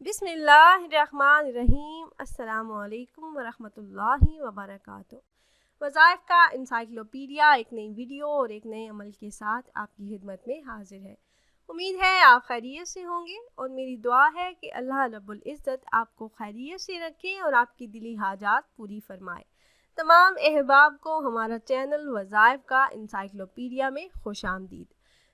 بسم اللہ الرحمن الرحیم۔ السلام علیکم ورحمۃ اللہ وبرکاتہ۔ وظائف کا انسائکلوپیڈیا ایک نئی ویڈیو اور ایک نئے عمل کے ساتھ آپ کی خدمت میں حاضر ہے۔ امید ہے آپ خیریت سے ہوں گے اور میری دعا ہے کہ اللہ رب العزت آپ کو خیریت سے رکھے اور آپ کی دلی حاجات پوری فرمائے۔ تمام احباب کو ہمارا چینل وظائف کا انسائکلوپیڈیا میں خوش آمدید۔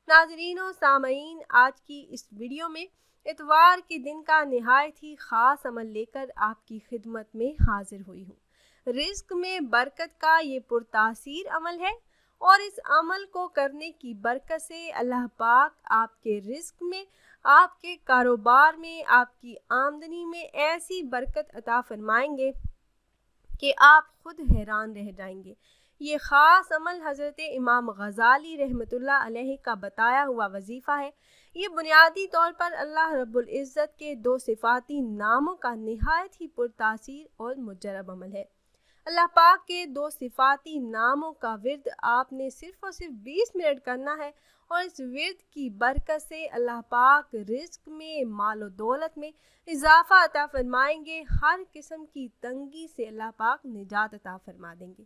ناظرین و سامعین، آج کی اس ویڈیو میں اتوار کے دن کا نہایت ہی خاص عمل لے کر آپ کی خدمت میں حاضر ہوئی ہوں۔ رزق میں برکت کا یہ پرتاثیر عمل ہے اور اس عمل کو کرنے کی برکت سے اللہ پاک آپ کے رزق میں، آپ کے کاروبار میں، آپ کی آمدنی میں ایسی برکت عطا فرمائیں گے کہ آپ خود حیران رہ جائیں گے۔ یہ خاص عمل حضرت امام غزالی رحمۃ اللہ علیہ کا بتایا ہوا وظیفہ ہے۔ یہ بنیادی طور پر اللہ رب العزت کے دو صفاتی ناموں کا نہایت ہی پرتاثیر اور مجرب عمل ہے۔ اللہ پاک کے دو صفاتی ناموں کا ورد آپ نے صرف اور صرف 20 منٹ کرنا ہے اور اس ورد کی برکت سے اللہ پاک رزق میں، مال و دولت میں اضافہ عطا فرمائیں گے۔ ہر قسم کی تنگی سے اللہ پاک نجات عطا فرما دیں گے۔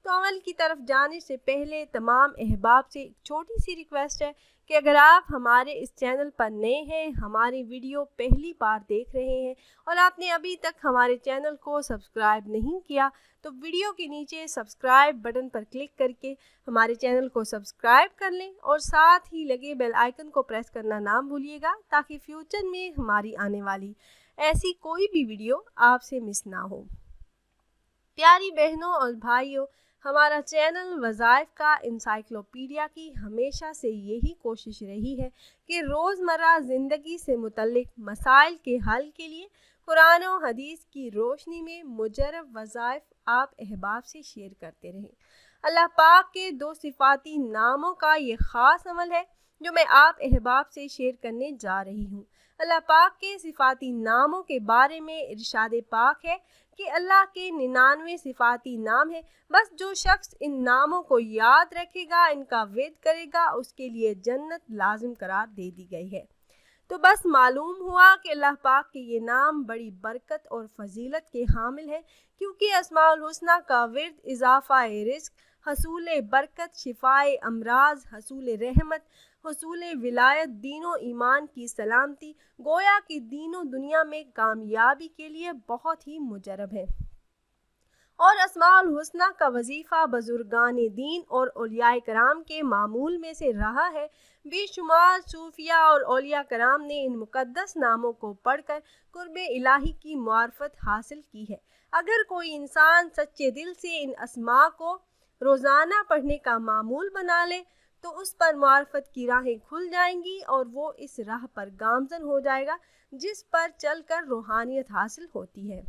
تو عمل کی طرف جانے سے پہلے تمام احباب سے ایک چھوٹی سی ریکویسٹ ہے کہ اگر آپ ہمارے اس چینل پر نئے ہیں، ہماری ویڈیو پہلی بار دیکھ رہے ہیں اور آپ نے ابھی تک ہمارے چینل کو سبسکرائب نہیں کیا تو ویڈیو کے نیچے سبسکرائب بٹن پر کلک کر کے ہمارے چینل کو سبسکرائب کر لیں اور ساتھ ہی لگے بیل آئیکن کو پریس کرنا نہ بھولیے گا تاکہ فیوچر میں ہماری آنے والی ایسی کوئی بھی ویڈیو آپ سے مس نہ ہو۔ پیاری بہنوں اور بھائیوں، ہمارا چینل وظائف کا انسائکلوپیڈیا کی ہمیشہ سے یہی کوشش رہی ہے کہ روزمرہ زندگی سے متعلق مسائل کے حل کے لیے قرآن و حدیث کی روشنی میں مجرب وظائف آپ احباب سے شیئر کرتے رہیں۔ اللہ پاک کے دو صفاتی ناموں کا یہ خاص عمل ہے جو میں آپ احباب سے شیئر کرنے جا رہی ہوں۔ اللہ پاک کے صفاتی ناموں کے بارے میں ارشاد پاک ہے کہ اللہ کے 99 صفاتی نام ہیں، بس جو شخص ان ناموں کو یاد رکھے گا، ان کا ورد کرے گا، اس کے لیے جنت لازم قرار دے دی گئی ہے۔ تو بس معلوم ہوا کہ اللہ پاک کے یہ نام بڑی برکت اور فضیلت کے حامل ہیں، کیونکہ اسماء الحسنہ کا ورد اضافہ رزق، حصول برکت، شفاء امراض، حصول رحمت، حصول ولایت، دین و ایمان کی سلامتی، گویا کہ دین و دنیا میں کامیابی کے لیے بہت ہی مجرب ہے۔ اور اسماء الحسنہ کا وظیفہ بزرگان دین اور اولیاء کرام کے معمول میں سے رہا ہے۔ بے شمار صوفیاء اور اولیاء کرام نے ان مقدس ناموں کو پڑھ کر قرب الہی کی معرفت حاصل کی ہے۔ اگر کوئی انسان سچے دل سے ان اسماء کو روزانہ پڑھنے کا معمول بنا لے تو اس پر معرفت کی راہیں کھل جائیں گی اور وہ اس راہ پر گامزن ہو جائے گا جس پر چل کر روحانیت حاصل ہوتی ہے۔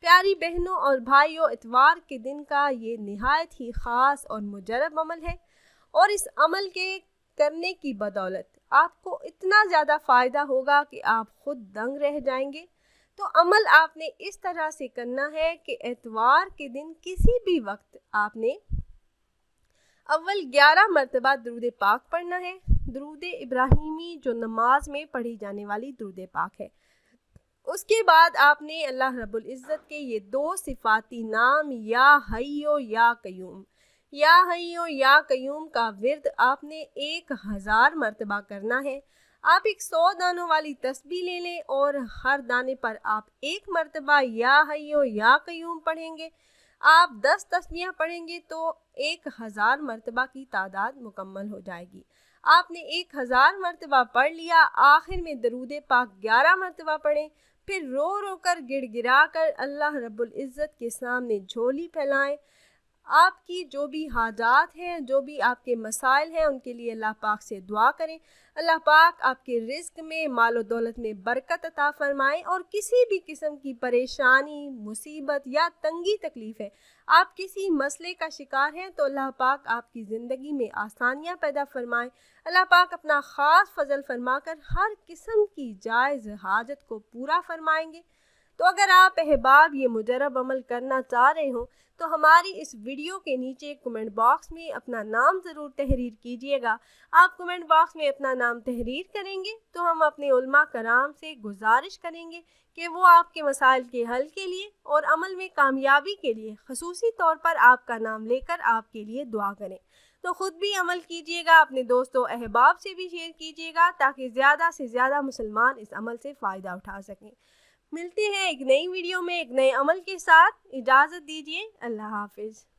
پیاری بہنوں اور بھائیوں، اتوار کے دن کا یہ نہایت ہی خاص اور مجرب عمل ہے اور اس عمل کے کرنے کی بدولت آپ کو اتنا زیادہ فائدہ ہوگا کہ آپ خود دنگ رہ جائیں گے۔ تو عمل آپ نے اس طرح سے کرنا ہے کہ اتوار کے دن کسی بھی وقت آپ نے اول 11 مرتبہ درود پاک پڑھنا ہے، درود ابراہیمی جو نماز میں پڑھی جانے والی درود پاک ہے۔ اس کے بعد آپ نے اللہ رب العزت کے یہ دو صفاتی نام یا حی و یا قیوم، یا حی و یا قیوم کا ورد آپ نے 1000 مرتبہ کرنا ہے۔ آپ 100 دانوں والی تسبیح لے لیں اور ہر دانے پر آپ 1 مرتبہ یا حی و یا قیوم پڑھیں گے۔ آپ 10 تسبیحاں پڑھیں گے تو 1000 مرتبہ کی تعداد مکمل ہو جائے گی۔ آپ نے 1000 مرتبہ پڑھ لیا، آخر میں درود پاک 11 مرتبہ پڑھیں، پھر رو رو کر گڑ گڑا کر اللہ رب العزت کے سامنے جھولی پھیلائیں۔ آپ کی جو بھی حاجات ہیں، جو بھی آپ کے مسائل ہیں، ان کے لیے اللہ پاک سے دعا کریں۔ اللہ پاک آپ کے رزق میں، مال و دولت میں برکت عطا فرمائیں اور کسی بھی قسم کی پریشانی، مصیبت یا تنگی تکلیف ہے، آپ کسی مسئلے کا شکار ہیں تو اللہ پاک آپ کی زندگی میں آسانیاں پیدا فرمائیں۔ اللہ پاک اپنا خاص فضل فرما کر ہر قسم کی جائز حاجت کو پورا فرمائیں گے۔ تو اگر آپ احباب یہ مجرب عمل کرنا چاہ رہے ہوں تو ہماری اس ویڈیو کے نیچے کمنٹ باکس میں اپنا نام ضرور تحریر کیجیے گا۔ آپ کمنٹ باکس میں اپنا نام تحریر کریں گے تو ہم اپنے علماء کرام سے گزارش کریں گے کہ وہ آپ کے مسائل کے حل کے لیے اور عمل میں کامیابی کے لیے خصوصی طور پر آپ کا نام لے کر آپ کے لیے دعا کریں۔ تو خود بھی عمل کیجیے گا، اپنے دوستوں احباب سے بھی شیئر کیجیے گا تاکہ زیادہ سے زیادہ مسلمان اس عمل سے فائدہ اٹھا سکیں۔ ملتے ہیں ایک نئی ویڈیو میں ایک نئے عمل کے ساتھ، اجازت دیجیے، اللہ حافظ۔